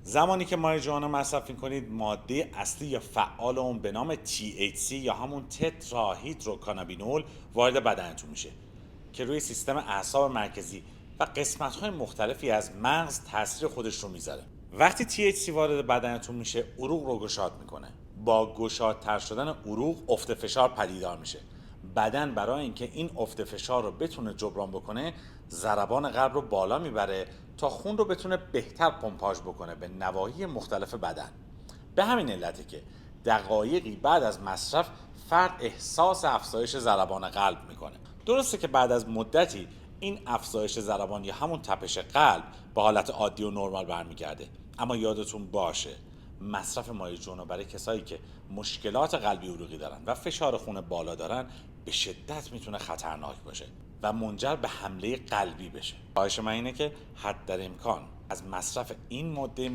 زمانی که ماریجوانا مصرف میکنید ماده اصلی یا فعال اون به نام THC یا همون تتراهیدروکانابینول وارد بدنتون میشه که روی سیستم اعصاب مرکزی و قسمت‌های مختلفی از مغز تاثیر خودش رو میذاره. وقتی THC وارد بدنتون میشه عروق رو گشاد میکنه. با گشادتر شدن عروق افت فشار پدیدار میشه. بدن برای اینکه این افت فشار رو بتونه جبران بکنه ضربان قلب رو بالا میبره تا خون رو بتونه بهتر پمپاژ بکنه به نواحی مختلف بدن. به همین علته که دقایقی بعد از مصرف فرد احساس افزایش ضربان قلب میکنه. درسته که بعد از مدتی این افزایش ضربان یا همون تپش قلب به حالت عادی و نرمال برمیگرده، اما یادتون باشه مصرف ماریجوانا برای کسایی که مشکلات قلبی عروقی دارن و فشار خون بالا دارن به شدت میتونه خطرناک باشه و منجر به حمله قلبی بشه. خواهش من اینه که حد در امکان از مصرف این ماده